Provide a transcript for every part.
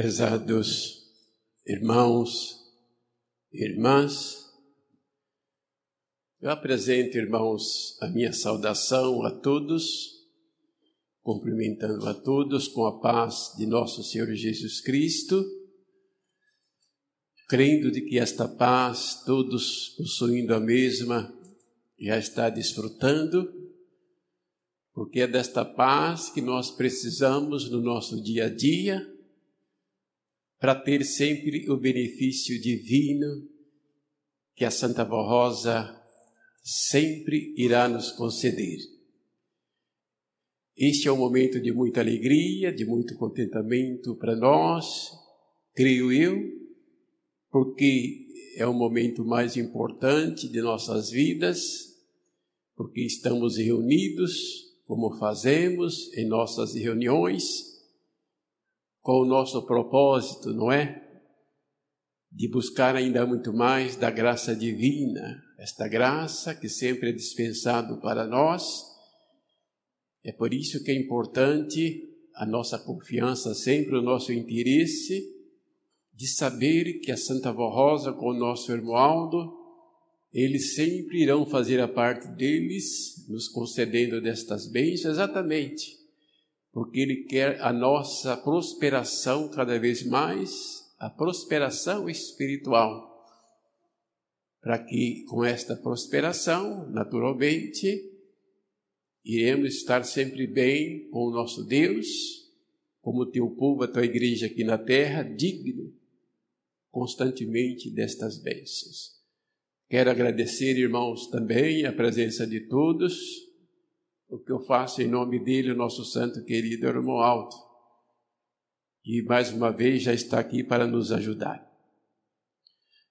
Prezados irmãos e irmãs, eu apresento, irmãos, a minha saudação a todos, cumprimentando a todos com a paz de nosso Senhor Jesus Cristo, crendo de que esta paz, todos possuindo a mesma, já está desfrutando, porque é desta paz que nós precisamos no nosso dia a dia, para ter sempre o benefício divino que a Santa Vó Rosa sempre irá nos conceder. Este é um momento de muita alegria, de muito contentamento para nós, creio eu, porque é o momento mais importante de nossas vidas, porque estamos reunidos, como fazemos em nossas reuniões, com o nosso propósito, não é? De buscar ainda muito mais da graça divina, esta graça que sempre é dispensado para nós. É por isso que é importante a nossa confiança, sempre o nosso interesse de saber que a Santa Vó Rosa com o nosso irmão Aldo, eles sempre irão fazer a parte deles, nos concedendo destas bênçãos, exatamente porque Ele quer a nossa prosperação cada vez mais, a prosperação espiritual, para que com esta prosperação, naturalmente, iremos estar sempre bem com o nosso Deus, como o teu povo, a tua igreja aqui na terra, digno constantemente destas bênçãos. Quero agradecer, irmãos, também a presença de todos, o que eu faço em nome dele, o nosso santo querido irmão Aldo, que mais uma vez já está aqui para nos ajudar.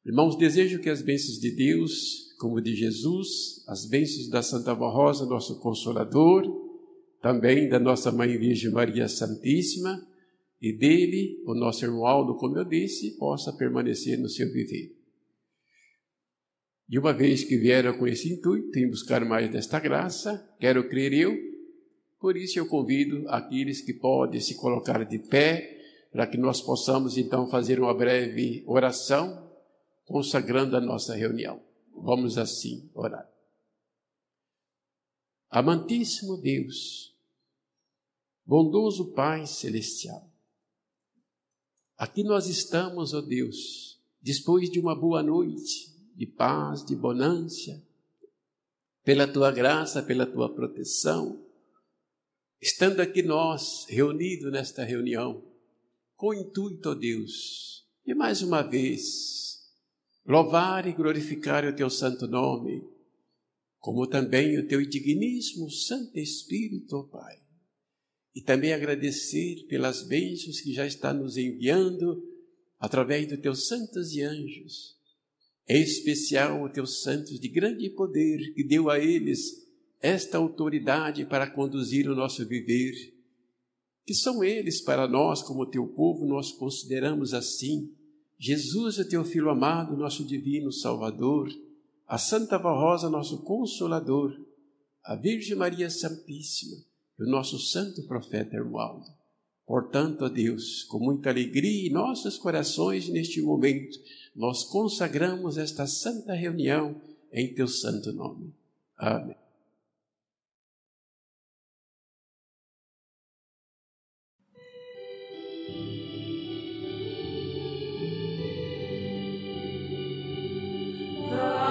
Irmãos, desejo que as bênçãos de Deus, como de Jesus, as bênçãos da Santa Vó Rosa, nosso Consolador, também da nossa Mãe Virgem Maria Santíssima, e dele, o nosso irmão Aldo, como eu disse, possa permanecer no seu viver. E uma vez que vieram com esse intuito em buscar mais desta graça, quero crer eu, por isso eu convido aqueles que podem se colocar de pé, para que nós possamos então fazer uma breve oração, consagrando a nossa reunião. Vamos assim orar. Amantíssimo Deus, bondoso Pai Celestial, aqui nós estamos, ó Deus, depois de uma boa noite, de paz, de bonância, pela Tua graça, pela Tua proteção, estando aqui nós, reunidos nesta reunião, com o intuito, ó Deus, de mais uma vez, louvar e glorificar o Teu santo nome, como também o Teu digníssimo Santo Espírito, ó Pai, e também agradecer pelas bênçãos que já está nos enviando, através dos Teus santos e anjos, em especial os Teus santos de grande poder, que deu a eles esta autoridade para conduzir o nosso viver, que são eles para nós, como Teu povo, nós consideramos assim, Jesus, o Teu Filho amado, nosso divino Salvador, a Santa Vó Rosa, nosso Consolador, a Virgem Maria Santíssima, e o nosso santo profeta irmão Aldo. Portanto, ó Deus, com muita alegria em nossos corações neste momento, nós consagramos esta santa reunião em Teu santo nome. Amém. Yeah.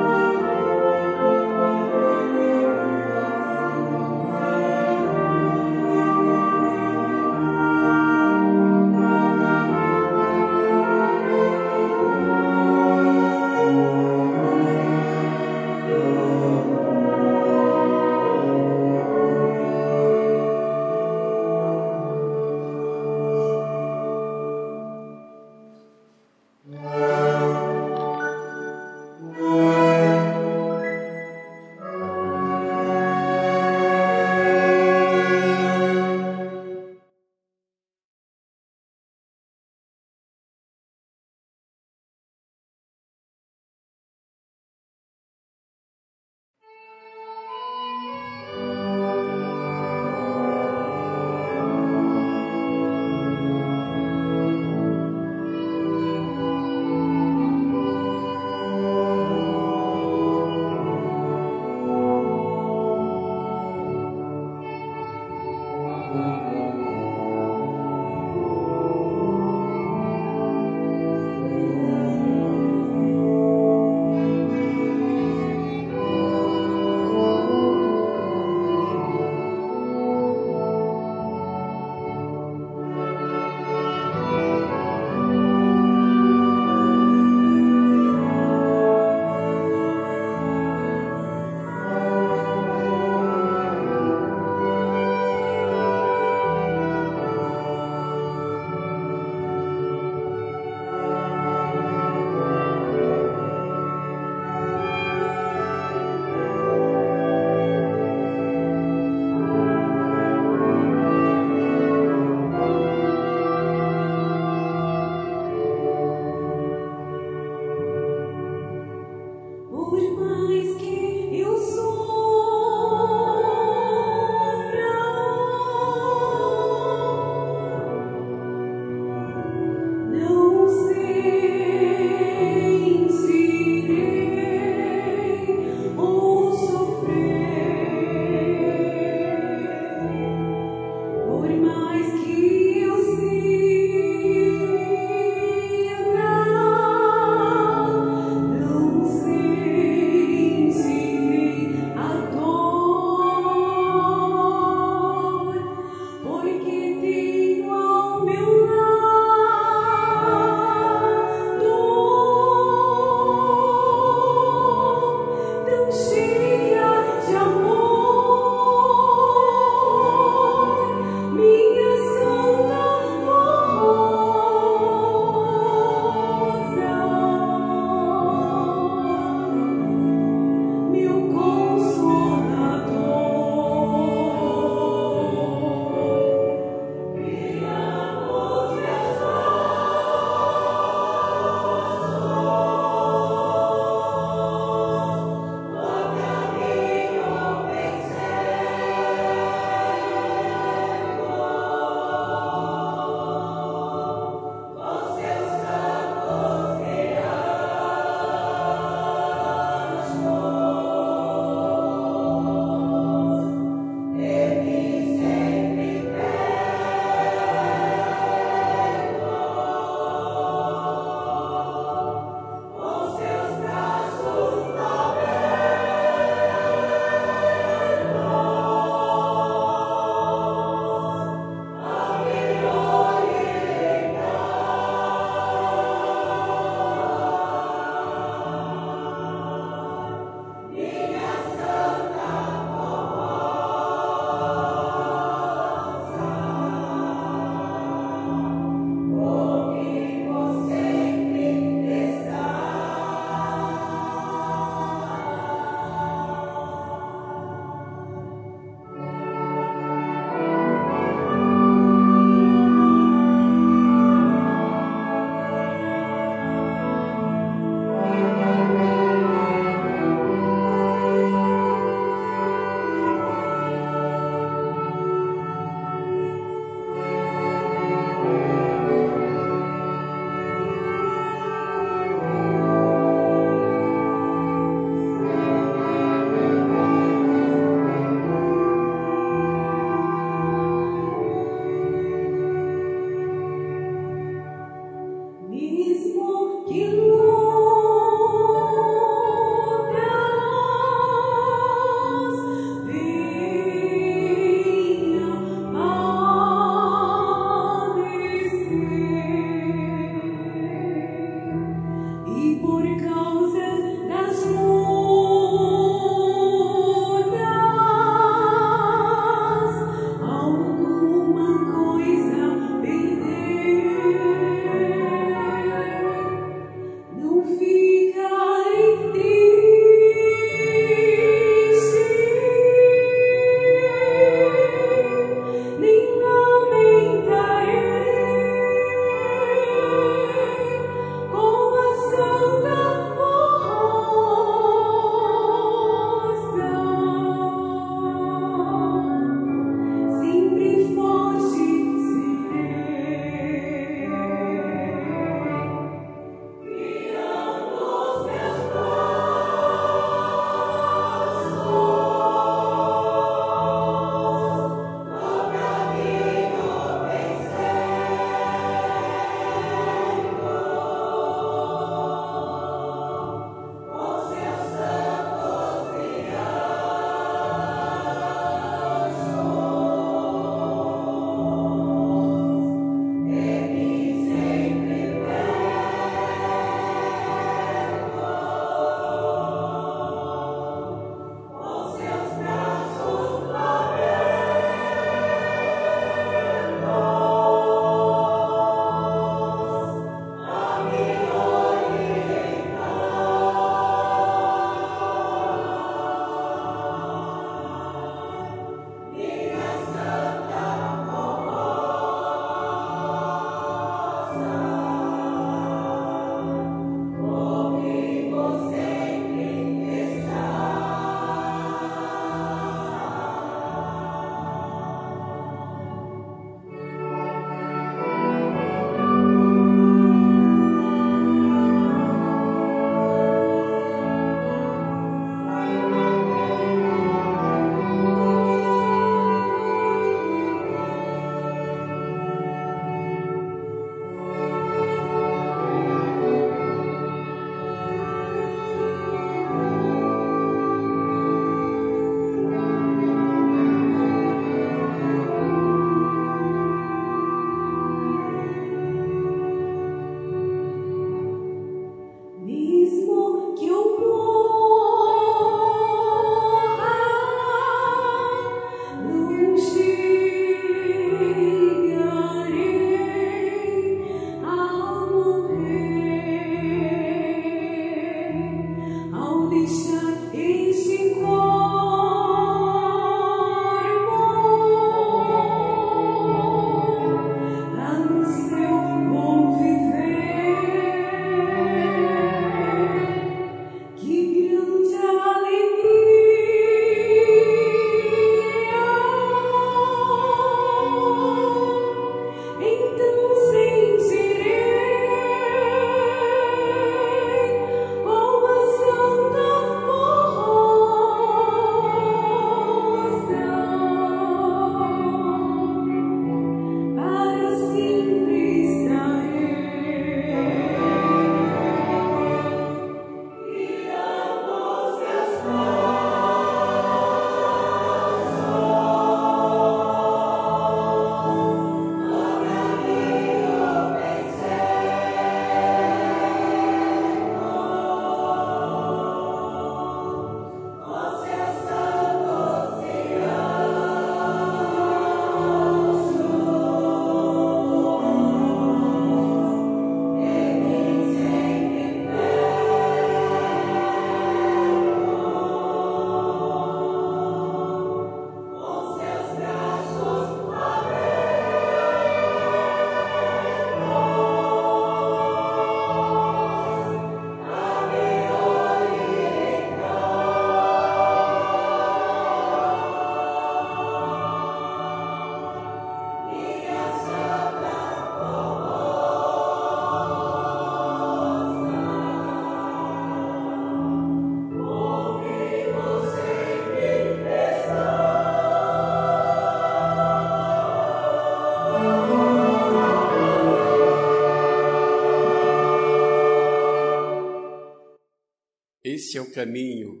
caminho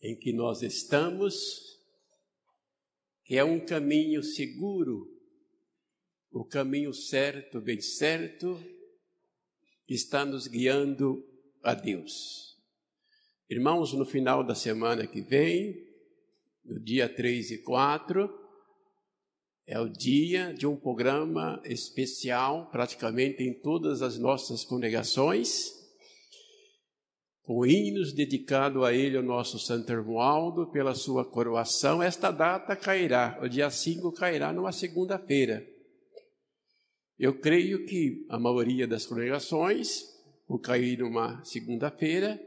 em que nós estamos, que é um caminho seguro, o caminho certo, bem certo, que está nos guiando a Deus. Irmãos, no final da semana que vem, no dia 3 e 4, é o dia de um programa especial, praticamente em todas as nossas congregações, com hinos dedicados a ele, o nosso Santo Romualdo, pela sua coroação. Esta data cairá, o dia 5 cairá numa segunda-feira. Eu creio que a maioria das congregações, por cair numa segunda-feira,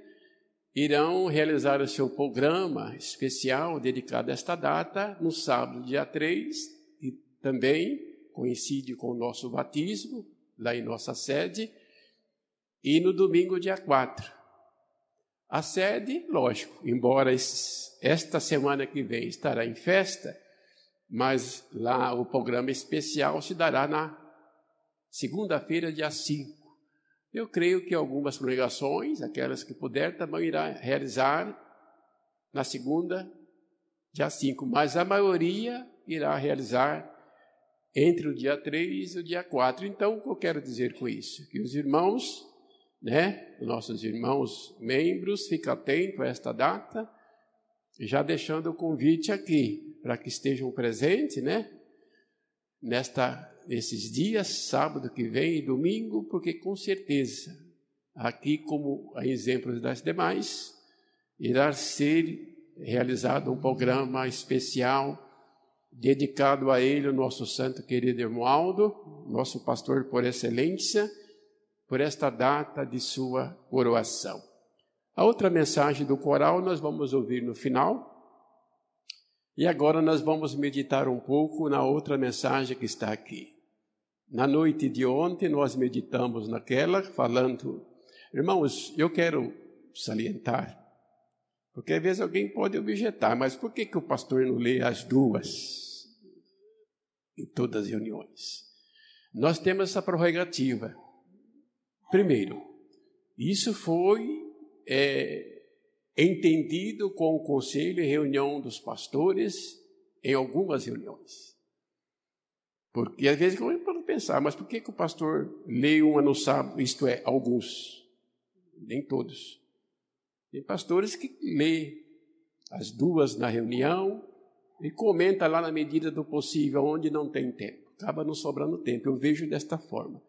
irão realizar o seu programa especial dedicado a esta data no sábado, dia 3, e também coincide com o nosso batismo, lá em nossa sede, e no domingo, dia 4. A sede, lógico, embora esta semana que vem estará em festa, mas lá o programa especial se dará na segunda-feira, dia 5. Eu creio que algumas congregações, aquelas que puder, também irá realizar na segunda, dia 5, mas a maioria irá realizar entre o dia 3 e o dia 4. Então, o que eu quero dizer com isso? Que os irmãos, nossos irmãos membros, fiquem atentos a esta data, já deixando o convite aqui, para que estejam presentes, nesses dias, sábado que vem e domingo, porque com certeza, aqui como a exemplo das demais, irá ser realizado um programa especial dedicado a ele, o nosso santo querido Romualdo, nosso pastor por excelência, por esta data de sua coroação. A outra mensagem do coral nós vamos ouvir no final. E agora nós vamos meditar um pouco na outra mensagem que está aqui. Na noite de ontem nós meditamos naquela, falando... Irmãos, eu quero salientar, porque às vezes alguém pode objetar, mas por que o pastor não lê as duas em todas as reuniões? Nós temos essa prerrogativa. Primeiro, isso foi entendido com o conselho e reunião dos pastores em algumas reuniões. Porque às vezes eu posso pensar, mas por que o pastor lê uma no sábado? Isto é, alguns, nem todos. Tem pastores que lê as duas na reunião e comenta lá na medida do possível, onde não tem tempo. Acaba não sobrando tempo, eu vejo desta forma.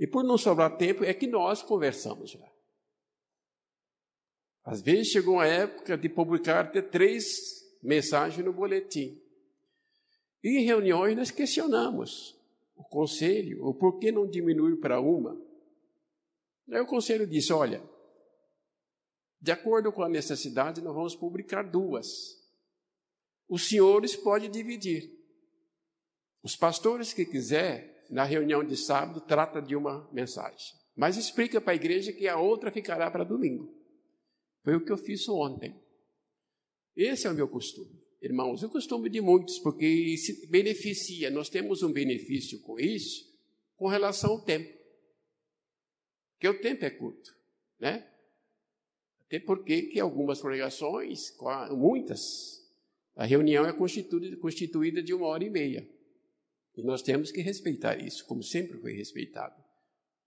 E por não sobrar tempo, é que nós conversamos lá. Às vezes chegou a época de publicar até 3 mensagens no boletim. E em reuniões nós questionamos o conselho, o porquê não diminuir para uma. Aí o conselho disse, olha, de acordo com a necessidade, nós vamos publicar 2. Os senhores podem dividir. Os pastores que quiser, na reunião de sábado, trata de uma mensagem. Mas explica para a igreja que a outra ficará para domingo. Foi o que eu fiz ontem. Esse é o meu costume. Irmãos, o costume de muitos, porque se beneficia. Nós temos um benefício com isso, com relação ao tempo. Porque o tempo é curto, Até porque que algumas congregações, muitas, a reunião é constituída de 1h30. E nós temos que respeitar isso, como sempre foi respeitado.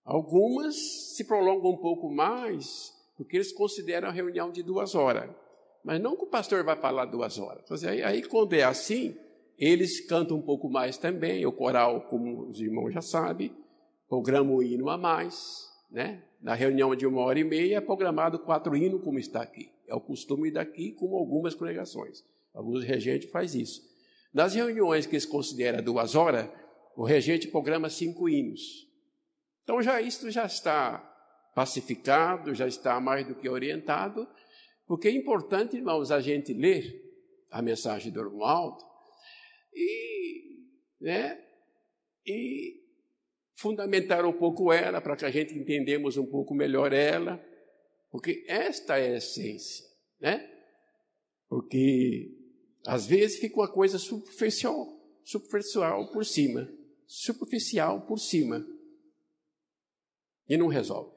Algumas se prolongam um pouco mais, porque eles consideram a reunião de 2 horas. Mas não que o pastor vai falar 2 horas. Mas aí quando é assim, eles cantam um pouco mais também. O coral, como os irmãos já sabem, programa um hino a mais. Na reunião de 1h30 é programado 4 hinos, como está aqui. É o costume daqui, como algumas congregações. Alguns regentes fazem isso. Nas reuniões que eles consideram 2 horas, o regente programa 5 hinos. Então isto já está pacificado, já está mais do que orientado, porque é importante, irmãos, a gente ler a mensagem do Romualdo e fundamentar um pouco ela, para que a gente entendamos um pouco melhor ela, porque esta é a essência, Porque às vezes fica uma coisa superficial por cima, e não resolve.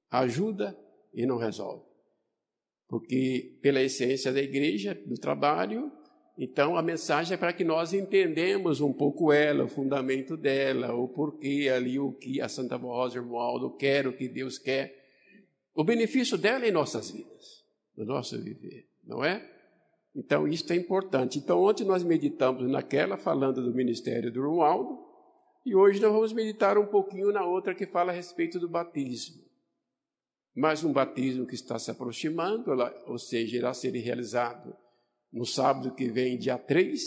Ajuda e não resolve. porque pela essência da igreja, do trabalho, então a mensagem é para que nós entendamos um pouco ela, o fundamento dela, o porquê ali, o que a Santa Rosa Romualdo quer, o que Deus quer, o benefício dela em nossas vidas, no nosso viver, não é? Então isso é importante. Então ontem nós meditamos naquela, falando do ministério do Romualdo, e hoje nós vamos meditar um pouquinho na outra que fala a respeito do batismo. Mais um batismo que está se aproximando, ou seja, irá ser realizado no sábado que vem, dia 3,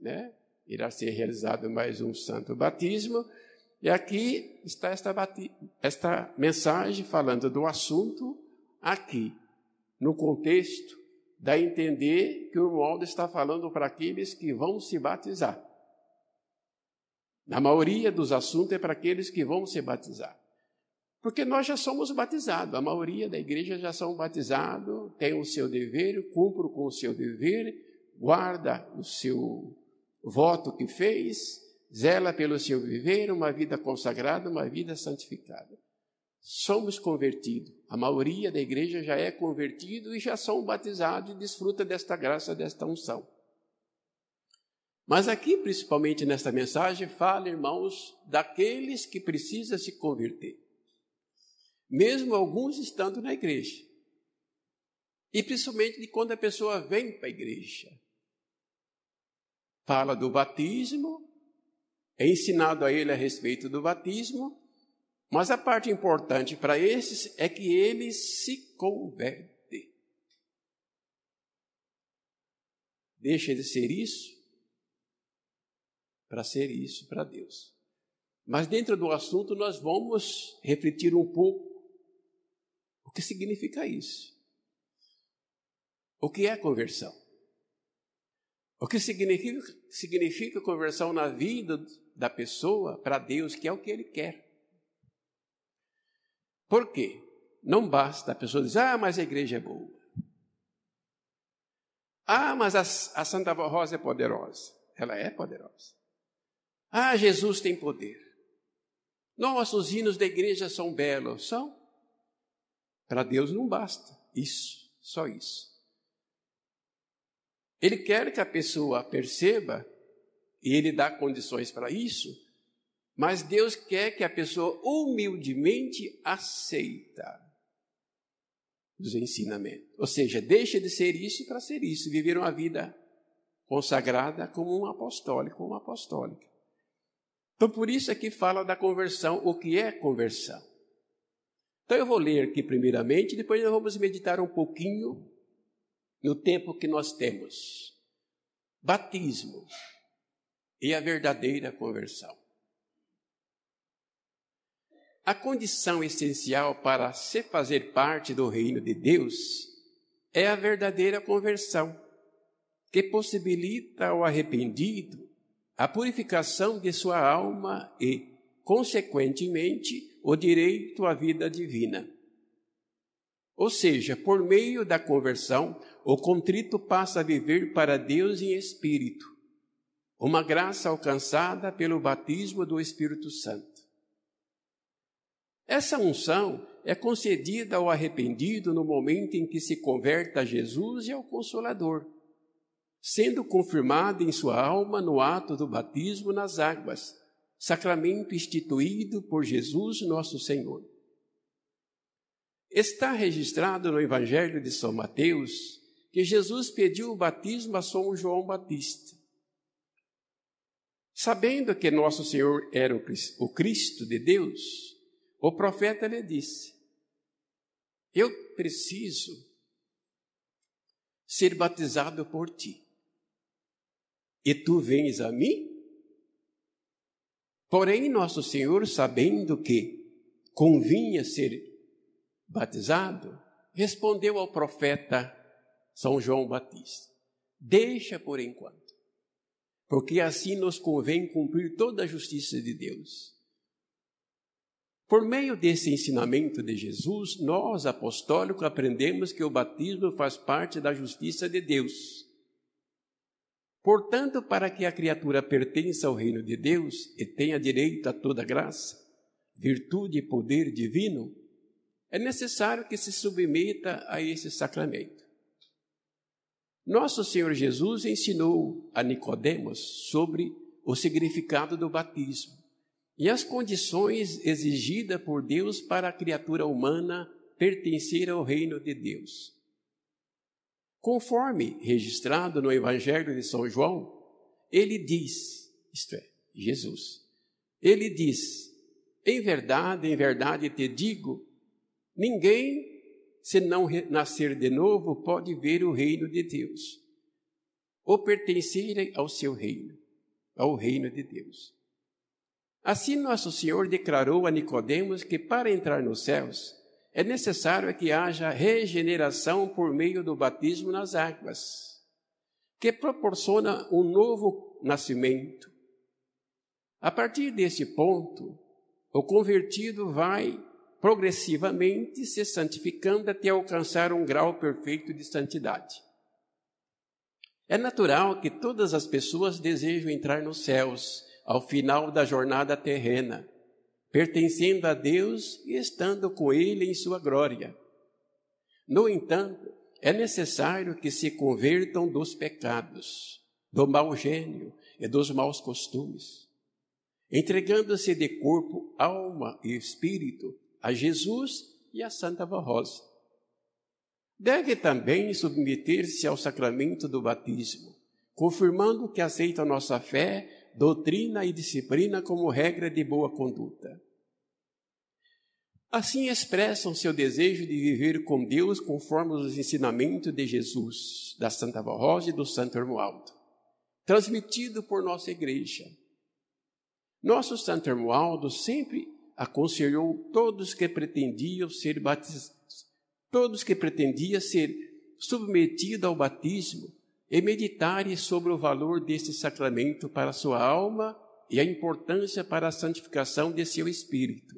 né? Irá ser realizado mais um santo batismo. E aqui está esta mensagem falando do assunto aqui, no contexto, dá a entender que o Romualdo está falando para aqueles que vão se batizar. Na maioria dos assuntos é para aqueles que vão se batizar. Porque nós já somos batizados, a maioria da igreja já são batizados, tem o seu dever, cumpre com o seu dever, guarda o seu voto que fez, zela pelo seu viver, uma vida consagrada, uma vida santificada. Somos convertidos, a maioria da igreja já é convertido e já são batizados e desfruta desta graça, desta unção. Mas aqui, principalmente nesta mensagem, fala, irmãos, daqueles que precisam se converter. Mesmo alguns estando na igreja. E principalmente de quando a pessoa vem para a igreja. Fala do batismo, é ensinado a ele a respeito do batismo, mas a parte importante para esses é que eles se convertem. Deixa de ser isso para ser isso para Deus. Mas dentro do assunto nós vamos refletir um pouco o que significa isso. O que é conversão? O que significa conversão na vida da pessoa para Deus, que é o que Ele quer. Por quê? Não basta a pessoa dizer, mas a igreja é boa. Mas a Santa Rosa é poderosa. Ela é poderosa. Jesus tem poder. Nossos hinos da igreja são belos. São. Para Deus não basta isso, só isso. Ele quer que a pessoa perceba, e Ele dá condições para isso, mas Deus quer que a pessoa humildemente aceita os ensinamentos. Ou seja, deixa de ser isso para ser isso, viver uma vida consagrada como um apostólico, uma apostólica. Então, por isso aqui fala da conversão, o que é conversão. Então, eu vou ler aqui primeiramente, depois nós vamos meditar um pouquinho no tempo que nós temos. Batismo e a verdadeira conversão. A condição essencial para se fazer parte do reino de Deus é a verdadeira conversão, que possibilita ao arrependido a purificação de sua alma e, consequentemente, o direito à vida divina. Ou seja, por meio da conversão, o contrito passa a viver para Deus em espírito, uma graça alcançada pelo batismo do Espírito Santo. Essa unção é concedida ao arrependido no momento em que se converte a Jesus e ao Consolador, sendo confirmada em sua alma no ato do batismo nas águas, sacramento instituído por Jesus nosso Senhor. Está registrado no Evangelho de São Mateus que Jesus pediu o batismo a São João Batista. Sabendo que nosso Senhor era o Cristo de Deus, o profeta lhe disse: eu preciso ser batizado por ti, e tu vens a mim? Porém, nosso Senhor, sabendo que convinha ser batizado, respondeu ao profeta São João Batista: deixa por enquanto, porque assim nos convém cumprir toda a justiça de Deus. Por meio desse ensinamento de Jesus, nós, apostólicos, aprendemos que o batismo faz parte da justiça de Deus. Portanto, para que a criatura pertença ao reino de Deus e tenha direito a toda graça, virtude e poder divino, é necessário que se submeta a esse sacramento. Nosso Senhor Jesus ensinou a Nicodemos sobre o significado do batismo e as condições exigidas por Deus para a criatura humana pertencer ao reino de Deus. Conforme registrado no Evangelho de São João, ele diz, isto é, Jesus, ele diz: em verdade te digo, ninguém, se não nascer de novo, pode ver o reino de Deus, ou pertencer ao seu reino, ao reino de Deus. Assim, Nosso Senhor declarou a Nicodemos que para entrar nos céus é necessário que haja regeneração por meio do batismo nas águas, que proporciona um novo nascimento. A partir desse ponto, o convertido vai progressivamente se santificando até alcançar um grau perfeito de santidade. É natural que todas as pessoas desejam entrar nos céus ao final da jornada terrena, pertencendo a Deus e estando com Ele em sua glória. No entanto, é necessário que se convertam dos pecados, do mau gênio e dos maus costumes, entregando-se de corpo, alma e espírito a Jesus e a Santa Rosa. Deve também submeter-se ao sacramento do batismo, confirmando que aceita a nossa fé, doutrina e disciplina como regra de boa conduta. Assim expressam seu desejo de viver com Deus conforme os ensinamentos de Jesus, da Santa Rosa e do Santo Hermoaldo, transmitido por nossa igreja. Nosso Santo Hermoaldo sempre aconselhou todos que pretendiam ser batizados, todos que pretendiam ser submetidos ao batismo e meditarem sobre o valor deste sacramento para a sua alma e a importância para a santificação de seu espírito.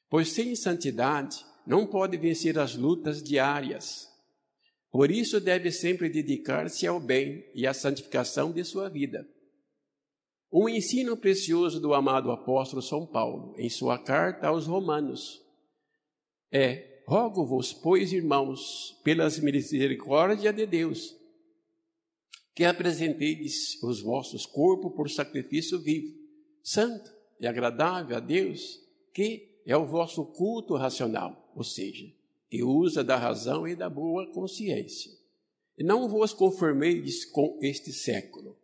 Pois sem santidade não pode vencer as lutas diárias. Por isso deve sempre dedicar-se ao bem e à santificação de sua vida. Um ensino precioso do amado apóstolo São Paulo, em sua carta aos Romanos, é: rogo-vos, pois, irmãos, pelas misericórdias de Deus, que apresenteis os vossos corpos por sacrifício vivo, santo e agradável a Deus, que é o vosso culto racional, ou seja, que usa da razão e da boa consciência. E não vos conformeis com este século,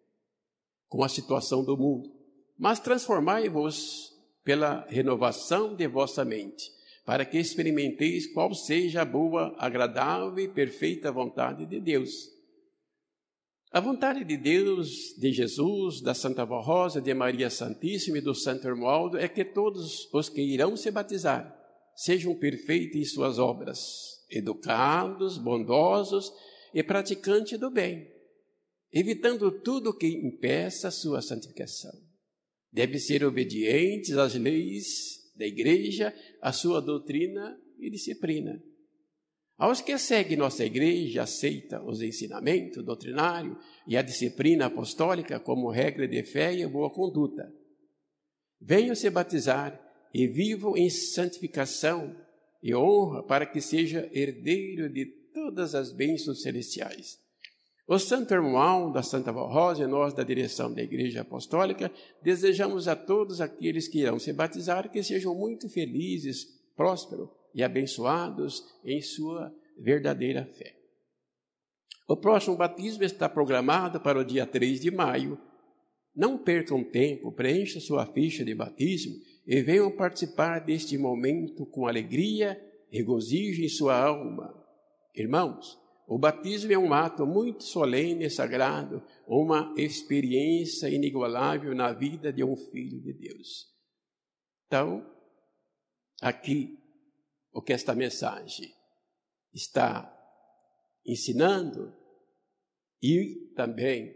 com a situação do mundo, mas transformai-vos pela renovação de vossa mente, para que experimenteis qual seja a boa, agradável e perfeita vontade de Deus. A vontade de Deus, de Jesus, da Santa Rosa, de Maria Santíssima e do Santo Hermoaldo é que todos os que irão se batizar sejam perfeitos em suas obras, educados, bondosos e praticantes do bem, evitando tudo que impeça a sua santificação. Devem ser obedientes às leis da Igreja, à sua doutrina e disciplina. Aos que seguem nossa igreja, aceita os ensinamentos doutrinários e a disciplina apostólica como regra de fé e boa conduta. Venham se batizar e vivam em santificação e honra para que seja herdeiro de todas as bênçãos celestiais. O Santo Hermoaldo, da Santa Rosa e nós da direção da Igreja Apostólica desejamos a todos aqueles que irão se batizar que sejam muito felizes, prósperos e abençoados em sua verdadeira fé. O próximo batismo está programado para o dia 3 de maio. Não percam tempo, preencha sua ficha de batismo e venham participar deste momento com alegria e regozijo em sua alma. Irmãos, o batismo é um ato muito solene e sagrado, uma experiência inigualável na vida de um filho de Deus. Então, aqui, o que esta mensagem está ensinando e também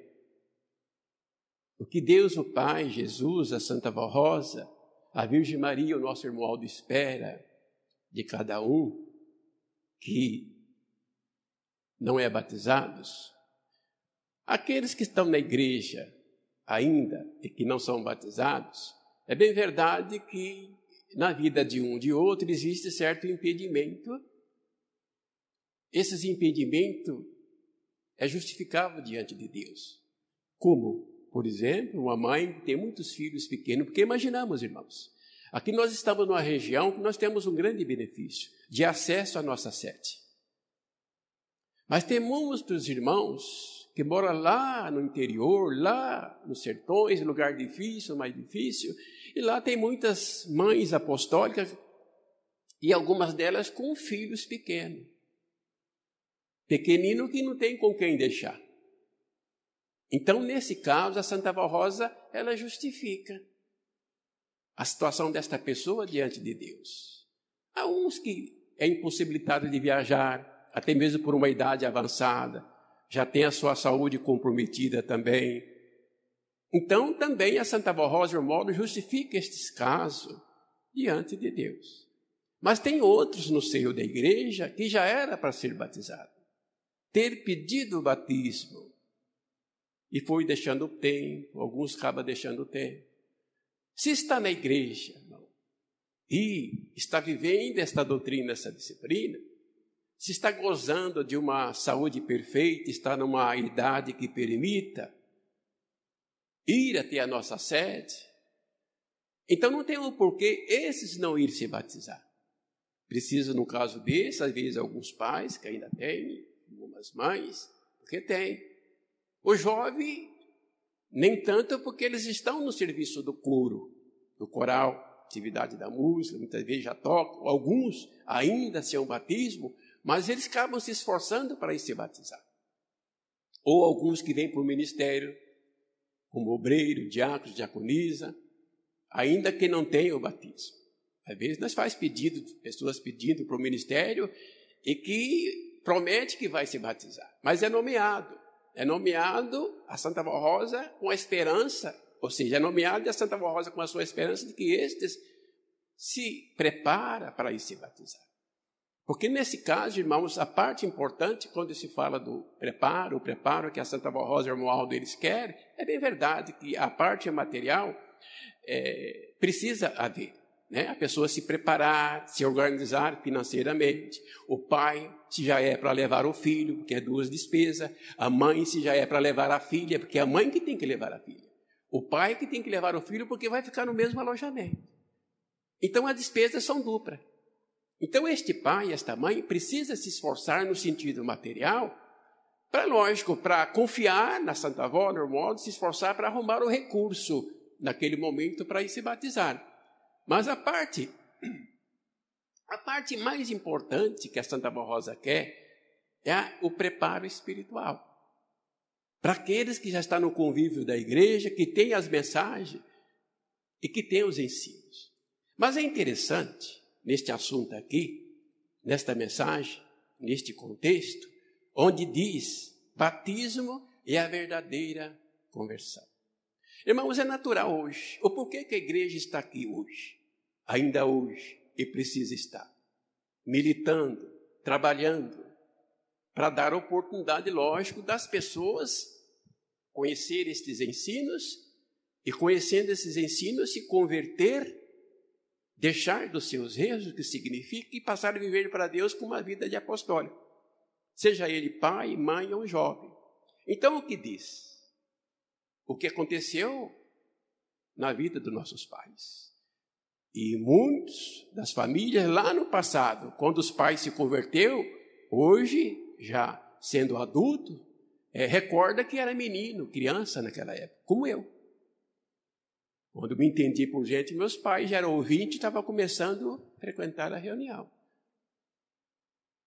o que Deus, o Pai, Jesus, a Santa Rosa, a Virgem Maria, o nosso Hermoaldo espera de cada um que não é batizados. Aqueles que estão na igreja ainda e que não são batizados, é bem verdade que na vida de um de outro existe certo impedimento. Esses impedimentos é justificável diante de Deus. Como, por exemplo, uma mãe que tem muitos filhos pequenos, porque imaginamos, irmãos, aqui nós estamos numa região que nós temos um grande benefício de acesso à nossa sede. Mas tem muitos irmãos que moram lá no interior, lá nos sertões, lugar difícil, mais difícil, e lá tem muitas mães apostólicas e algumas delas com filhos pequenos. Pequenino que não tem com quem deixar. Então, nesse caso, a Santa Rosa, ela justifica a situação desta pessoa diante de Deus. Há uns que é impossibilitado de viajar, até mesmo por uma idade avançada, já tem a sua saúde comprometida também. Então, também a Santa Rosa, de um modo, justifica estes casos diante de Deus. Mas tem outros no seio da igreja que já era para ser batizado, ter pedido o batismo, e foi deixando o tempo, alguns acabam deixando o tempo. Se está na igreja, irmão, e está vivendo esta doutrina, essa disciplina, se está gozando de uma saúde perfeita, está numa idade que permita ir até a nossa sede, então não tem um porquê esses não ir se batizar. Precisa, no caso desse, às vezes alguns pais que ainda têm, algumas mães, porque tem. O jovem, nem tanto porque eles estão no serviço do coro, do coral, atividade da música, muitas vezes já tocam, alguns ainda sem o batismo, mas eles acabam se esforçando para ir se batizar. Ou alguns que vêm para o ministério, como obreiro, diácono, diaconisa, ainda que não tenham o batismo. Às vezes nós faz pedido, pessoas pedindo para o ministério e que promete que vai se batizar, mas é nomeado a Santa Rosa com a esperança, ou seja, é nomeado a Santa Rosa com a sua esperança de que estes se prepara para ir se batizar. Porque nesse caso, irmãos, a parte importante quando se fala do preparo, o preparo que a Santa Rosa e o irmão Aldo eles querem, é bem verdade que a parte material precisa haver. Né? A pessoa se preparar, se organizar financeiramente. O pai, se já é para levar o filho, porque é duas despesas. A mãe, se já é para levar a filha, porque é a mãe que tem que levar a filha. O pai que tem que levar o filho, porque vai ficar no mesmo alojamento. Então, as despesas são duplas. Então, este pai, esta mãe, precisa se esforçar no sentido material, para confiar na Santa Avó, no modo, se esforçar para arrumar o recurso naquele momento para ir se batizar. Mas a parte mais importante que a Santa Rosa quer é o preparo espiritual. Para aqueles que já estão no convívio da igreja, que têm as mensagens e que têm os ensinos. Mas é interessante, neste assunto aqui, nesta mensagem, neste contexto, onde diz, batismo é a verdadeira conversão. Irmãos, é natural hoje. O porquê que a igreja está aqui hoje? Ainda hoje, e precisa estar militando, trabalhando, para dar oportunidade, lógico, das pessoas conhecer estes ensinos e, conhecendo esses ensinos, se converter, deixar dos seus erros, o que significa, e passar a viver para Deus com uma vida de apostólico, seja ele pai, mãe ou jovem. Então, o que diz? O que aconteceu na vida dos nossos pais. E muitos das famílias lá no passado, quando os pais se converteu, hoje, já sendo adulto, recorda que era menino, criança naquela época, como eu. Quando me entendi por gente, meus pais já eram ouvintes e estavam começando a frequentar a reunião.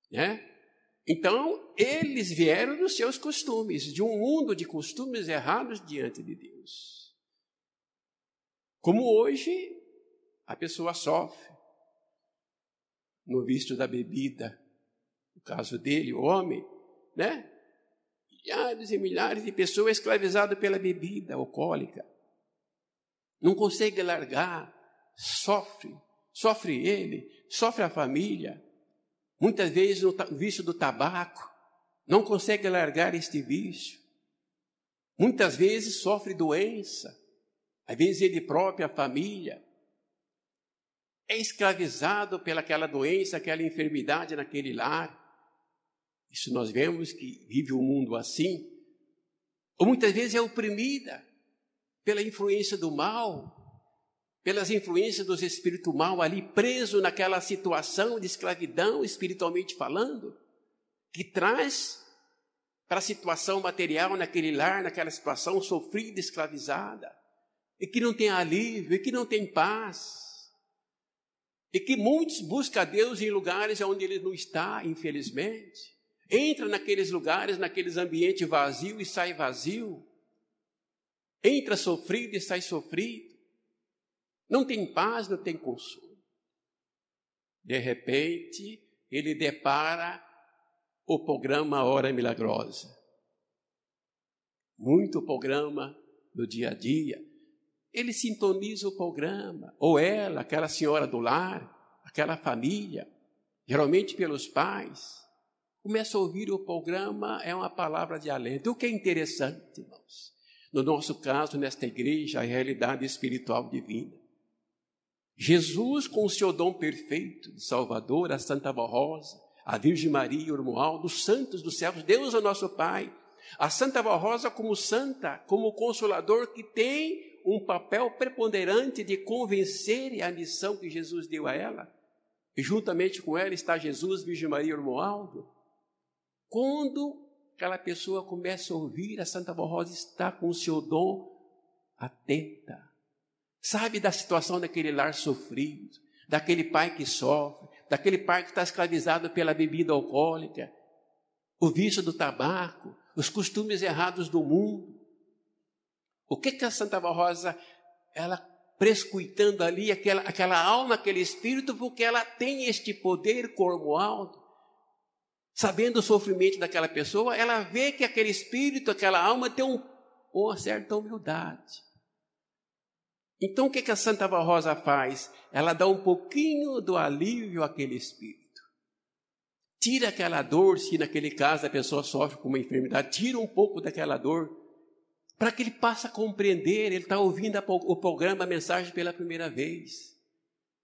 Né? Então, eles vieram dos seus costumes, de um mundo de costumes errados diante de Deus. Como hoje, a pessoa sofre no vício da bebida, no caso dele, o homem, né? Milhares e milhares de pessoas escravizadas pela bebida alcoólica. Não consegue largar, sofre ele, sofre a família. Muitas vezes o vício do tabaco, não consegue largar este vício. Muitas vezes sofre doença, às vezes ele próprio, a família. é escravizado pelaquela doença, aquela enfermidade naquele lar. Isso nós vemos que vive um mundo assim. Ou muitas vezes é oprimida pela influência do mal, pelas influências dos espíritos mal ali, preso naquela situação de escravidão, espiritualmente falando, que traz para a situação material naquele lar, naquela situação sofrida, escravizada, e que não tem alívio, e que não tem paz, e que muitos buscam a Deus em lugares onde Ele não está, infelizmente. Entra naqueles lugares, naqueles ambientes vazios e sai vazio. Entra sofrido e sai sofrido. Não tem paz, não tem consolo. De repente, ele depara o programa Hora Milagrosa. Muito programa do dia a dia. Ele sintoniza o programa, ou ela, aquela senhora do lar, aquela família, geralmente pelos pais, começa a ouvir o programa, é uma palavra de alento. O que é interessante, irmãos, no nosso caso, nesta igreja, a realidade espiritual divina. Jesus, com o seu dom perfeito de Salvador, a Santa Rosa, a Virgem Maria, o Romualdo, os santos dos céus, Deus é o nosso Pai, a Santa Rosa como santa, como consolador que tem um papel preponderante de convencer a missão que Jesus deu a ela, e juntamente com ela está Jesus, Virgem Maria, o Romualdo. Quando aquela pessoa começa a ouvir, a Santa Rosa está com o seu dom atenta, sabe da situação daquele lar sofrido, daquele pai que sofre, daquele pai que está escravizado pela bebida alcoólica, o vício do tabaco, os costumes errados do mundo. O que a Santa Rosa, ela prescuitando ali, aquela alma, aquele espírito, porque ela tem este poder corporal, sabendo o sofrimento daquela pessoa, ela vê que aquele espírito, aquela alma tem uma certa humildade. Então o que a Santa Rosa faz? Ela dá um pouquinho do alívio àquele espírito. Tira aquela dor, se naquele caso a pessoa sofre com uma enfermidade, tira um pouco daquela dor, para que ele passe a compreender. Ele está ouvindo o programa, a mensagem pela primeira vez.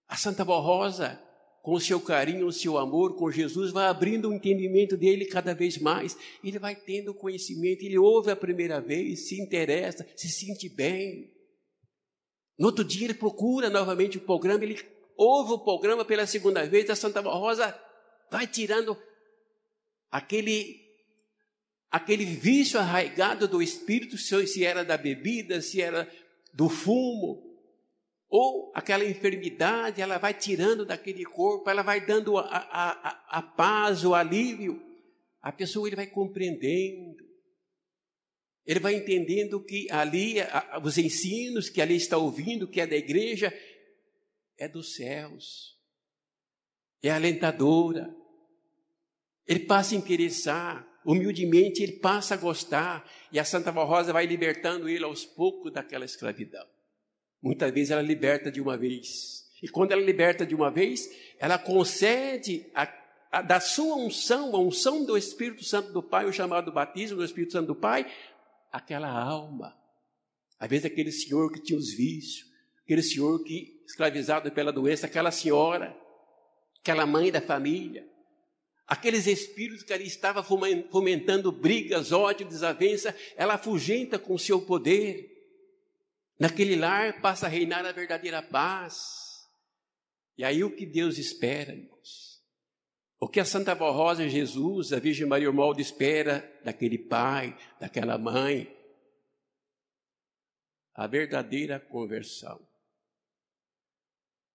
A Santa Rosa, com o seu carinho, o seu amor com Jesus, vai abrindo o entendimento dele cada vez mais. Ele vai tendo conhecimento, ele ouve a primeira vez, se interessa, se sente bem. No outro dia ele procura novamente o programa, ele ouve o programa pela segunda vez, a Santa Rosa vai tirando aquele vício arraigado do espírito, se era da bebida, se era do fumo, ou aquela enfermidade, ela vai tirando daquele corpo, ela vai dando a paz, o alívio. A pessoa, ele vai compreendendo, ele vai entendendo que ali, os ensinos que ali está ouvindo, que é da igreja, é dos céus, é alentadora. Ele passa a interessar, humildemente ele passa a gostar, e a Santa Rosa vai libertando ele aos poucos daquela escravidão. Muitas vezes ela liberta de uma vez, e quando ela liberta de uma vez, ela concede da sua unção, a unção do Espírito Santo do Pai, o chamado batismo do Espírito Santo do Pai, aquela alma. Às vezes aquele senhor que tinha os vícios, aquele senhor que escravizado pela doença, aquela senhora, aquela mãe da família, aqueles espíritos que ali estavam fomentando brigas, ódio, desavença, ela afugenta com o seu poder. Naquele lar passa a reinar a verdadeira paz. E aí o que Deus espera, irmãos? O que a Santa Rosa, Jesus, a Virgem Maria Romualdo espera daquele pai, daquela mãe? A verdadeira conversão.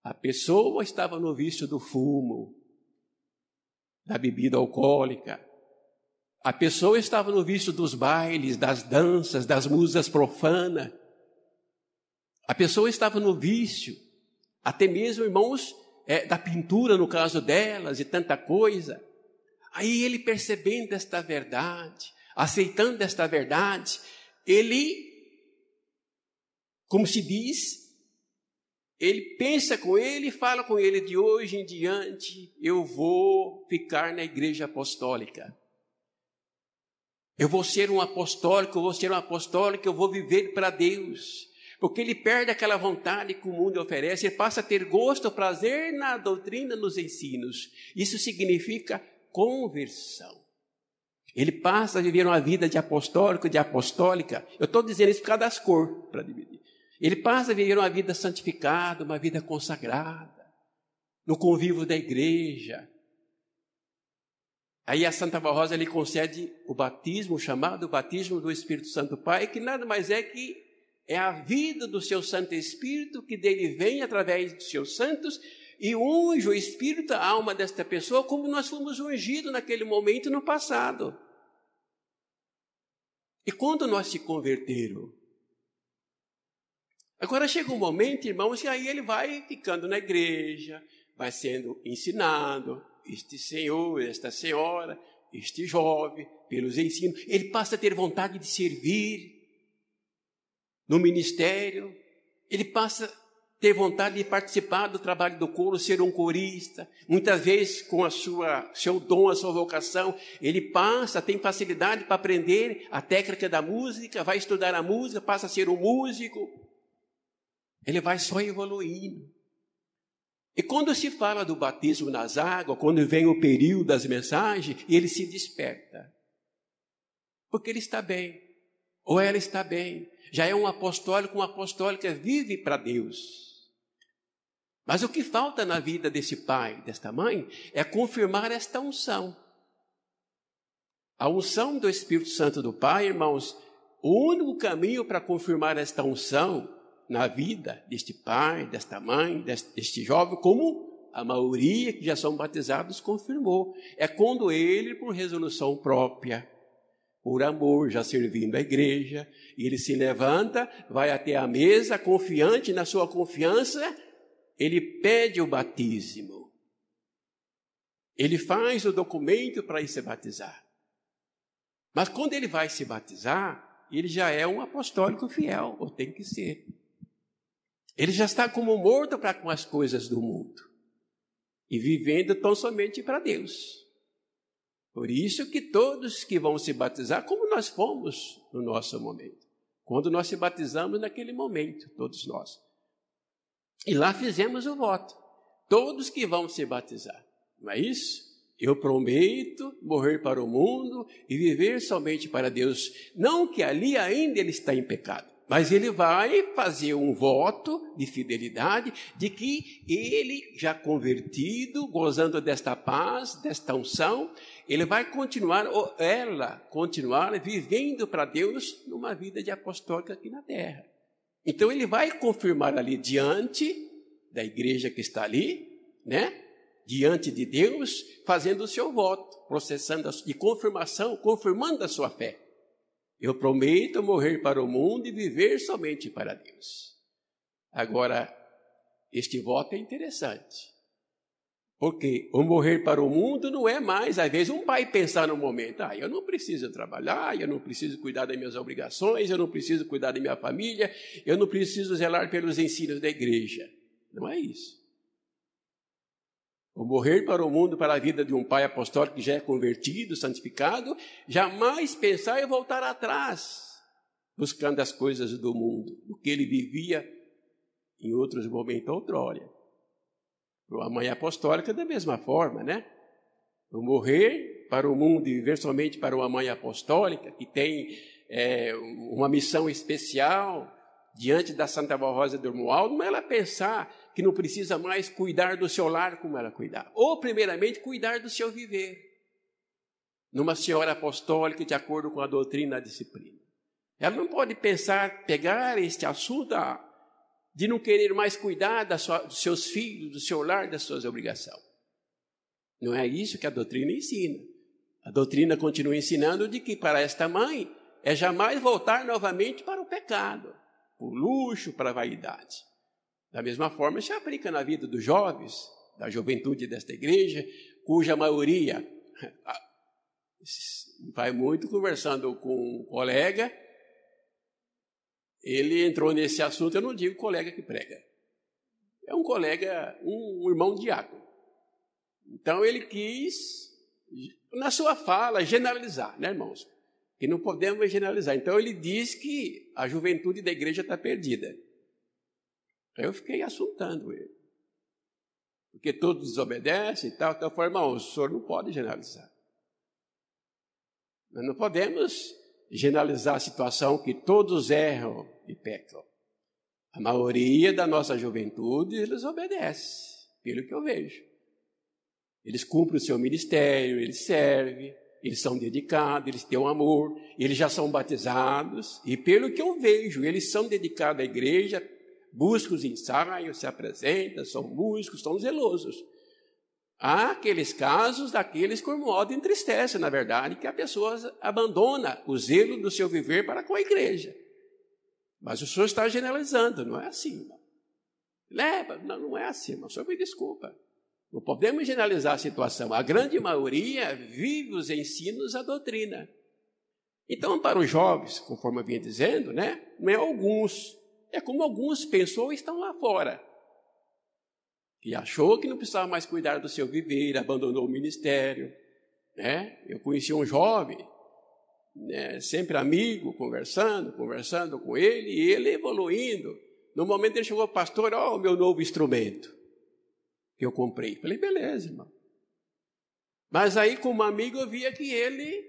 A pessoa estava no vício do fumo, da bebida alcoólica. A pessoa estava no vício dos bailes, das danças, das músicas profanas. A pessoa estava no vício, até mesmo, irmãos, da pintura, no caso delas, e tanta coisa. Aí ele, percebendo esta verdade, aceitando esta verdade, ele, como se diz, ele pensa com ele e fala com ele: de hoje em diante eu vou ficar na igreja apostólica. Eu vou ser um apostólico, eu vou viver para Deus. Porque ele perde aquela vontade que o mundo oferece, ele passa a ter gosto, prazer na doutrina, nos ensinos. Isso significa conversão. Ele passa a viver uma vida de apostólico, de apostólica. Eu estou dizendo isso por causa das cores, para dividir. Ele passa a viver uma vida santificada, uma vida consagrada, no convívio da igreja. Aí a Santa Barrosa lhe concede o batismo, o chamado batismo do Espírito Santo Pai, que nada mais é que é a vida do seu Santo Espírito, que dele vem através dos seus santos, e unge o Espírito, a alma desta pessoa, como nós fomos ungidos naquele momento no passado. E quando nós se converteram? Agora chega um momento, irmãos, que aí ele vai ficando na igreja, vai sendo ensinado, este senhor, esta senhora, este jovem, pelos ensinos, ele passa a ter vontade de servir no ministério, ele passa a ter vontade de participar do trabalho do coro, ser um corista, muitas vezes com seu dom, a sua vocação, ele tem facilidade para aprender a técnica da música, vai estudar a música, passa a ser um músico, ele vai só evoluindo. E quando se fala do batismo nas águas, quando vem o período das mensagens, ele se desperta. Porque ele está bem, ou ela está bem. Já é um apostólico, uma apostólica, vive para Deus. Mas o que falta na vida desse pai, desta mãe, é confirmar esta unção. A unção do Espírito Santo do Pai, irmãos, o único caminho para confirmar esta unção na vida deste pai, desta mãe, deste jovem, como a maioria que já são batizados confirmou. É quando ele, por resolução própria, por amor, já servindo a igreja, ele se levanta, vai até a mesa, confiante na sua confiança, ele pede o batismo. Ele faz o documento para ir se batizar. Mas quando ele vai se batizar, ele já é um apostólico fiel, ou tem que ser. Ele já está como morto para com as coisas do mundo e vivendo tão somente para Deus. Por isso que todos que vão se batizar, como nós fomos no nosso momento, quando nós se batizamos naquele momento, todos nós. E lá fizemos o voto, todos que vão se batizar, não é isso? Eu prometo morrer para o mundo e viver somente para Deus. Não que ali ainda ele está em pecado. Mas ele vai fazer um voto de fidelidade, de que ele, já convertido, gozando desta paz, desta unção, ele vai continuar, ou ela continuar vivendo para Deus numa vida de apostólica aqui na terra. Então ele vai confirmar ali diante da igreja que está ali, né? Diante de Deus, fazendo o seu voto, processando de confirmação, confirmando a sua fé. Eu prometo morrer para o mundo e viver somente para Deus. Agora, este voto é interessante. Porque o morrer para o mundo não é mais, às vezes, um pai pensar no momento, eu não preciso trabalhar, eu não preciso cuidar das minhas obrigações, eu não preciso cuidar da minha família, eu não preciso zelar pelos ensinos da igreja. Não é isso. O morrer para o mundo, para a vida de um pai apostólico que já é convertido, santificado, jamais pensar em voltar atrás, buscando as coisas do mundo, o que ele vivia em outros momentos outrora. Para a mãe apostólica, da mesma forma, né? O morrer para o mundo e viver somente para uma mãe apostólica, que tem uma missão especial diante da Santa Barrosa do Romualdo, não é ela pensar que não precisa mais cuidar do seu lar como ela cuidava. Ou, primeiramente, cuidar do seu viver. Numa senhora apostólica, de acordo com a doutrina e a disciplina. Ela não pode pensar, pegar este assunto de não querer mais cuidar dos seus filhos, do seu lar, das suas obrigações. Não é isso que a doutrina ensina. A doutrina continua ensinando de que para esta mãe é jamais voltar novamente para o pecado, para o luxo, para a vaidade. Da mesma forma, se aplica na vida dos jovens, da juventude desta igreja, cuja maioria vai muito conversando com um colega, ele entrou nesse assunto, eu não digo colega que prega, é um colega, um irmão diácono. Então ele quis, na sua fala, generalizar, né, irmãos? Que não podemos generalizar. Então ele diz que a juventude da igreja está perdida. Aí eu fiquei assuntando ele. Porque todos desobedecem e tal. Então eu falei, irmão, o senhor não pode generalizar. Nós não podemos generalizar a situação que todos erram e pecam. A maioria da nossa juventude, eles obedecem, pelo que eu vejo. Eles cumprem o seu ministério, eles servem, eles são dedicados, eles têm um amor, eles já são batizados, e pelo que eu vejo, eles são dedicados à igreja, buscam os ensaios, se apresentam, são músicos, são zelosos. Há aqueles casos daqueles que o modo entristece, na verdade, que a pessoa abandona o zelo do seu viver para com a igreja. Mas o senhor está generalizando, não é assim, irmão. Não é assim, irmão. O senhor me desculpa. Não podemos generalizar a situação. A grande maioria vive os ensinos, a doutrina. Então, para os jovens, conforme eu vinha dizendo, né, não é alguns. É como alguns pensou e estão lá fora. Que achou que não precisava mais cuidar do seu viver, abandonou o ministério. Né? Eu conheci um jovem, né, sempre amigo, conversando com ele, e ele evoluindo. No momento ele chegou, pastor, ó, o meu novo instrumento que eu comprei. Falei, beleza, irmão. Mas aí, como amigo, eu via que ele...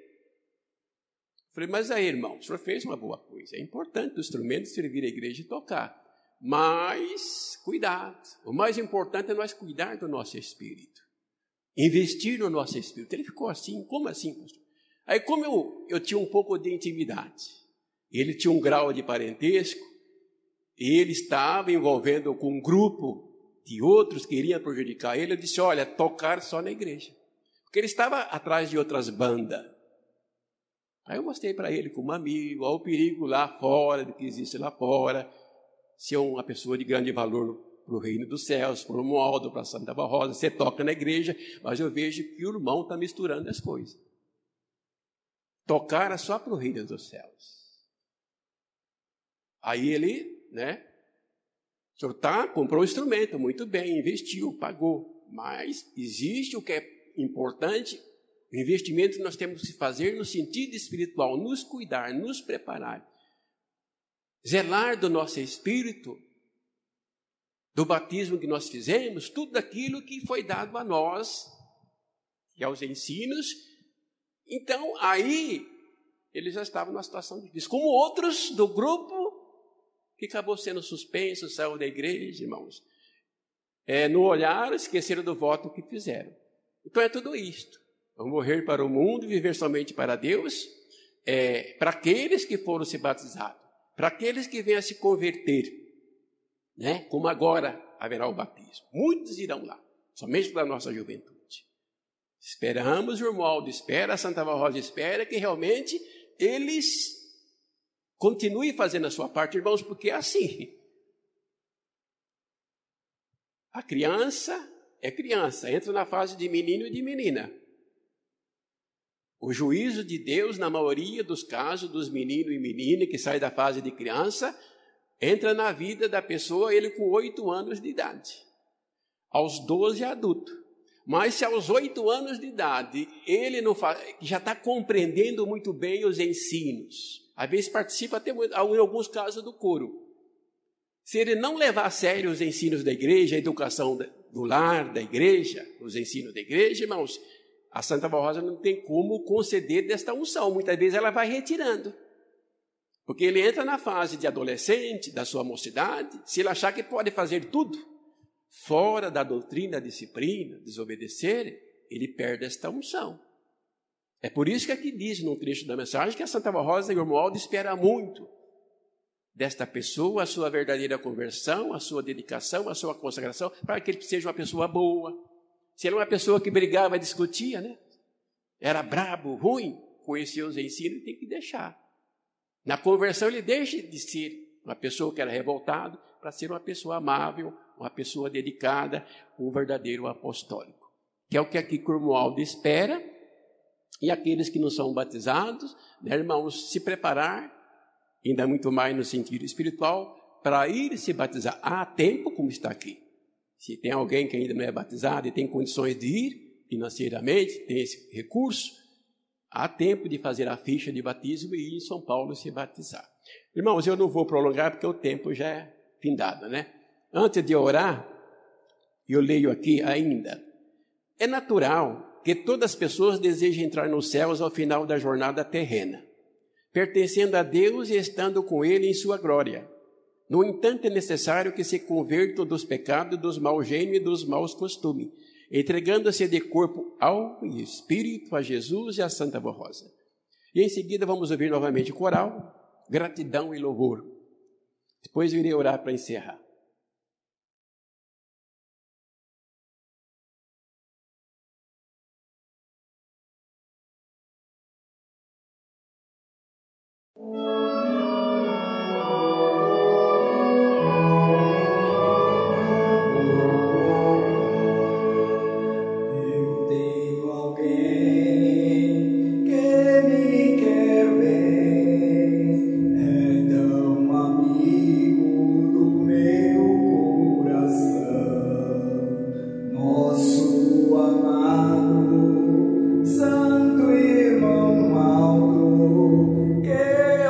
Falei, mas aí, irmão, o senhor fez uma boa coisa. É importante o instrumento servir a igreja e tocar. Mas, cuidado. O mais importante é nós cuidar do nosso espírito. Investir no nosso espírito. Ele ficou assim, como assim, pastor? Aí, como eu tinha um pouco de intimidade, ele tinha um grau de parentesco, e ele estava envolvendo com um grupo de outros que iriam prejudicar ele, eu disse, olha, tocar só na igreja. Porque ele estava atrás de outras bandas. Aí eu mostrei para ele como amigo, olha o perigo lá fora, do que existe lá fora, ser uma pessoa de grande valor para o reino dos céus, para o Romualdo, para Santa Barrosa, você toca na igreja, mas eu vejo que o irmão está misturando as coisas. Tocar é só para o reino dos céus. Aí ele, né? O senhor comprou um instrumento, muito bem, investiu, pagou. Mas existe o que é importante, o investimento que nós temos que fazer no sentido espiritual, nos cuidar, nos preparar. Zelar do nosso espírito, do batismo que nós fizemos, tudo aquilo que foi dado a nós, e aos ensinos. Então, aí, ele já estava numa situação difícil. Como outros do grupo, que acabou sendo suspenso, saiu da igreja, irmãos. No olhar, esqueceram do voto que fizeram. Então, é tudo isto. Vamos morrer para o mundo, viver somente para Deus, para aqueles que foram se batizados, para aqueles que venham a se converter, né? Como agora haverá o batismo. Muitos irão lá, somente da nossa juventude. Esperamos, o Romualdo espera, a Santa Barrosa espera que realmente eles continuem fazendo a sua parte, irmãos, porque é assim. A criança é criança, entra na fase de menino e de menina. O juízo de Deus, na maioria dos casos, dos meninos e meninas que saem da fase de criança, entra na vida da pessoa, ele com 8 anos de idade. Aos 12 é adulto. Mas se aos 8 anos de idade, ele não já está compreendendo muito bem os ensinos, às vezes participa até em alguns casos do coro. Se ele não levar a sério os ensinos da igreja, a educação do lar da igreja, os ensinos da igreja, irmãos, a Santa Barrosa não tem como conceder desta unção. Muitas vezes ela vai retirando. Porque ele entra na fase de adolescente, da sua mocidade, se ele achar que pode fazer tudo, fora da doutrina, da disciplina, desobedecer, ele perde esta unção. É por isso que aqui diz, num trecho da mensagem, que a Santa Barrosa e o Romualdo espera muito desta pessoa, a sua verdadeira conversão, a sua dedicação, a sua consagração, para que ele seja uma pessoa boa. Se ele é uma pessoa que brigava, discutia, né? Era brabo, ruim, conhecia os ensinos, tem que deixar. Na conversão ele deixa de ser uma pessoa que era revoltada para ser uma pessoa amável, uma pessoa dedicada, um verdadeiro apostólico. Que é o que aqui Romualdo espera, e aqueles que não são batizados, né, irmãos, se preparar, ainda muito mais no sentido espiritual, para ir se batizar. Há tempo, como está aqui. Se tem alguém que ainda não é batizado e tem condições de ir financeiramente, tem esse recurso, há tempo de fazer a ficha de batismo e ir em São Paulo se batizar. Irmãos, eu não vou prolongar porque o tempo já é findado, né? Antes de orar, eu leio aqui ainda. É natural que todas as pessoas desejem entrar nos céus ao final da jornada terrena, pertencendo a Deus e estando com Ele em sua glória. No entanto, é necessário que se convertam dos pecados, dos maus gênios e dos maus costumes, entregando-se de corpo, alma e espírito a Jesus e a Santa Voz Rosa. E em seguida vamos ouvir novamente o coral, gratidão e louvor. Depois eu irei orar para encerrar. Santo irmão Mauro, que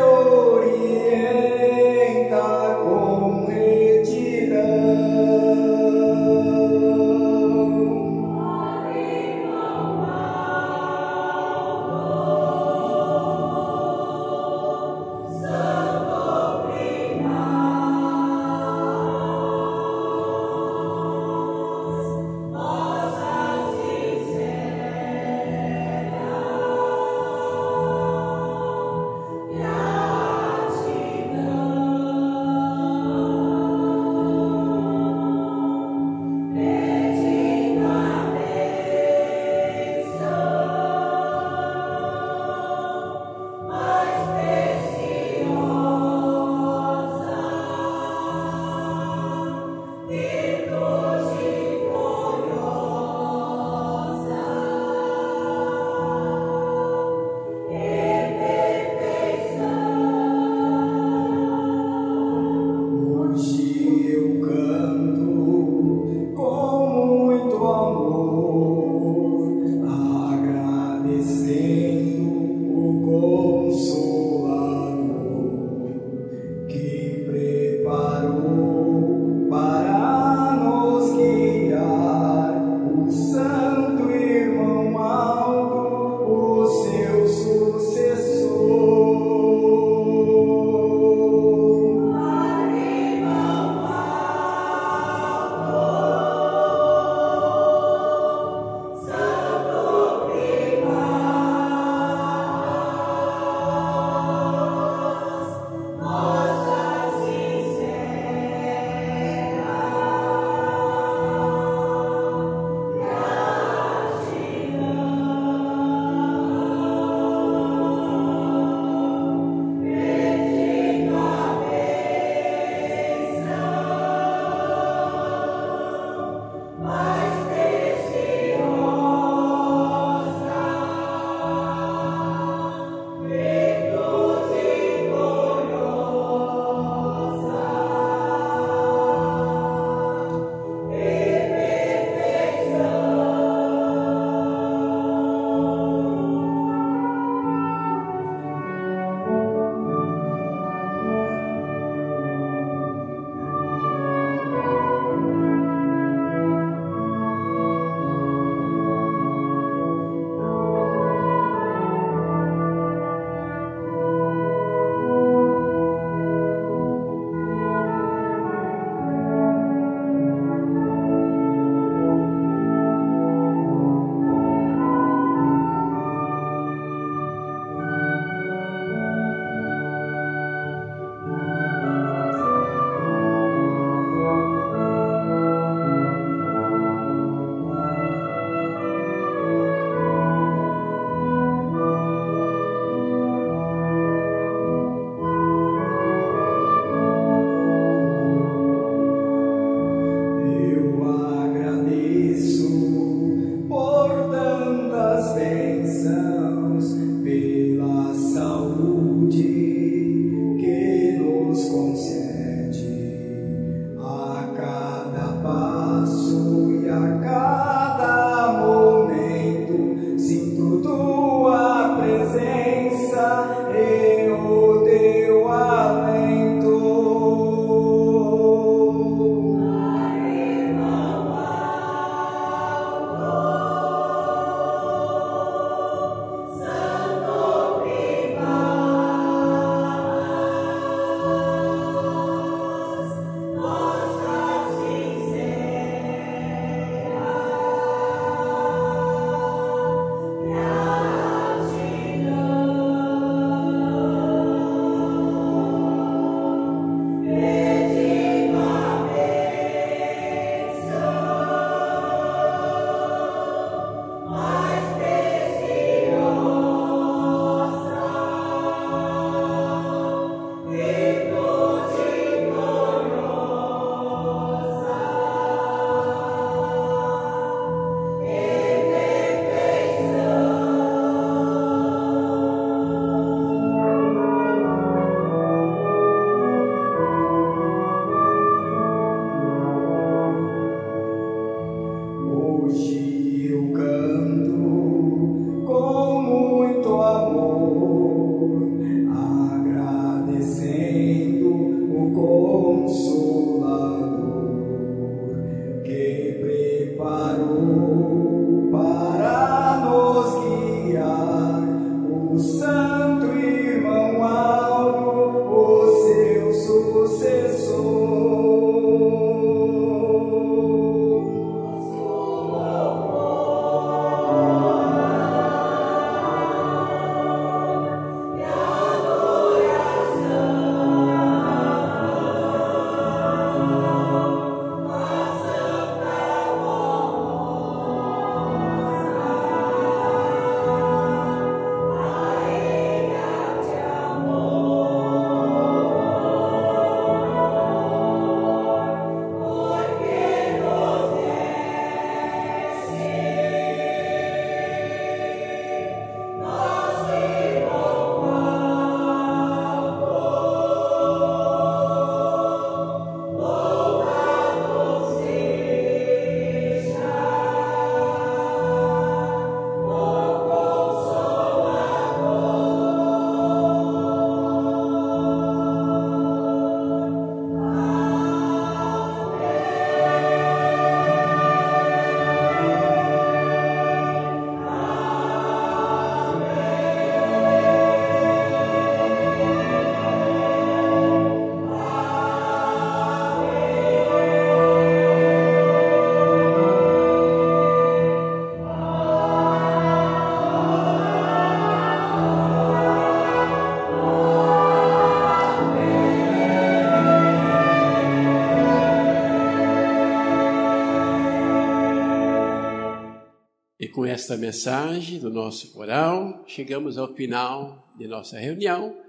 com esta mensagem do nosso coral, chegamos ao final de nossa reunião.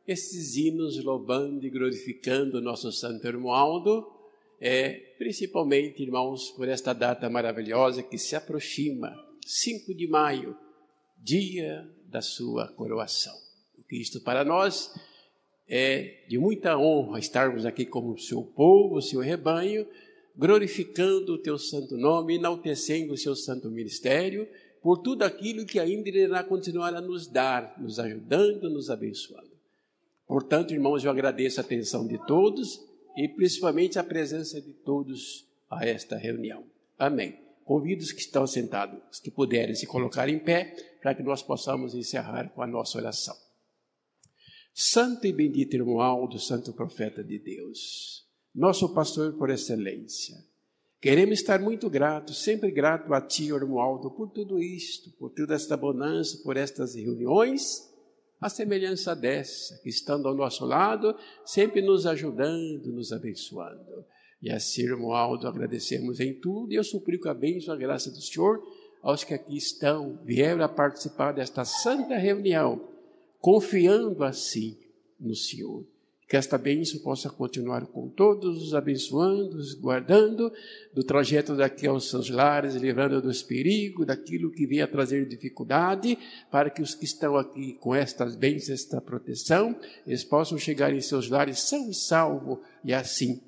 Esses hinos louvando e glorificando o nosso Santo Hermualdo, principalmente, irmãos, por esta data maravilhosa que se aproxima, 5 de maio, dia da sua coroação. Isto para nós é de muita honra estarmos aqui como seu povo, seu rebanho, glorificando o teu santo nome, enaltecendo o seu santo ministério, por tudo aquilo que ainda irá continuar a nos dar, nos ajudando, nos abençoando. Portanto, irmãos, eu agradeço a atenção de todos e principalmente a presença de todos a esta reunião. Amém. Convido os que estão sentados, os que puderem se colocar em pé, para que nós possamos encerrar com a nossa oração. Santo e bendito Hermualdo, santo profeta de Deus, nosso pastor por excelência, queremos estar muito gratos, sempre grato a ti, Hermualdo, por tudo isto, por toda esta bonança, por estas reuniões, a semelhança dessa, que estando ao nosso lado, sempre nos ajudando, nos abençoando. E assim, Hermualdo, agradecemos em tudo, e eu suplico a bênção, a graça do Senhor, aos que aqui estão, vieram a participar desta santa reunião, confiando assim no Senhor. Que esta bênção possa continuar com todos, os abençoando, os guardando do trajeto daqui aos seus lares, livrando dos perigos, daquilo que vem a trazer dificuldade, para que os que estão aqui com estas bênçãos, esta proteção, eles possam chegar em seus lares são e salvos, e assim,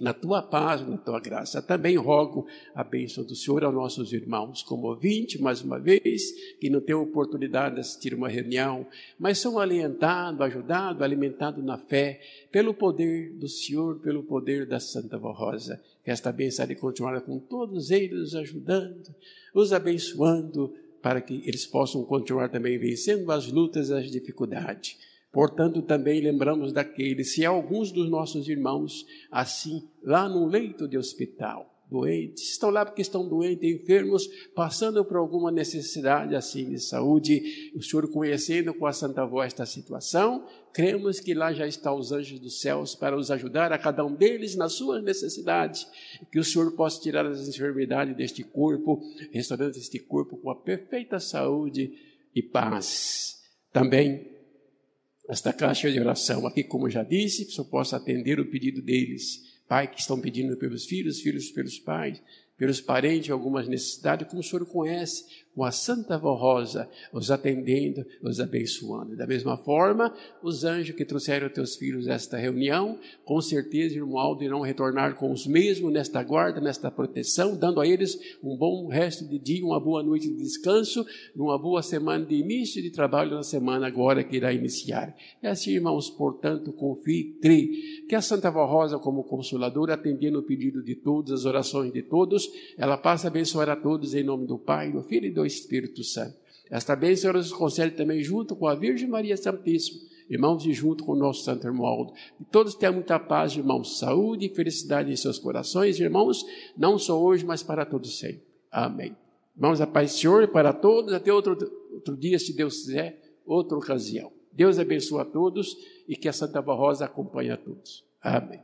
na tua paz, na tua graça. Também rogo a bênção do Senhor aos nossos irmãos, como ouvinte, mais uma vez, que não têm oportunidade de assistir uma reunião, mas são alentados, ajudados, alimentados na fé, pelo poder do Senhor, pelo poder da Santa Vó Rosa. Que esta bênção de continuar com todos eles, os ajudando, os abençoando, para que eles possam continuar também vencendo as lutas e as dificuldades. Portanto, também lembramos daqueles, se há alguns dos nossos irmãos, assim, lá no leito de hospital, doentes, estão lá porque estão doentes, enfermos, passando por alguma necessidade, assim, de saúde, o Senhor conhecendo com a Santa Vó esta situação, cremos que lá já estão os anjos dos céus para os ajudar a cada um deles nas suas necessidades, que o Senhor possa tirar as enfermidades deste corpo, restaurando este corpo com a perfeita saúde e paz. Também, esta caixa de oração aqui, como já disse, que eu possa atender o pedido deles. Pai, que estão pedindo pelos filhos, filhos pelos pais, pelos parentes, algumas necessidades, como o Senhor conhece, com a Santa Vó Rosa, os atendendo, os abençoando. Da mesma forma, os anjos que trouxeram teus filhos a esta reunião, com certeza, Hermualdo, irão retornar com os mesmos nesta guarda, nesta proteção, dando a eles um bom resto de dia, uma boa noite de descanso, uma boa semana de início de trabalho na semana agora que irá iniciar. E assim, irmãos, portanto, confie, crê, que a Santa Vó Rosa, como consoladora, atendendo o pedido de todos, as orações de todos, ela passa a abençoar a todos em nome do Pai, do Filho e do Espírito Santo. Esta bênção ela nos concede também junto com a Virgem Maria Santíssima, irmãos, e junto com o nosso Santo Hermualdo. E todos tenham muita paz, irmãos, saúde e felicidade em seus corações, irmãos, não só hoje, mas para todos sempre. Amém. Irmãos, a paz do Senhor e para todos, até outro dia, se Deus quiser, outra ocasião. Deus abençoe a todos e que a Santa Vó Rosa acompanhe a todos. Amém.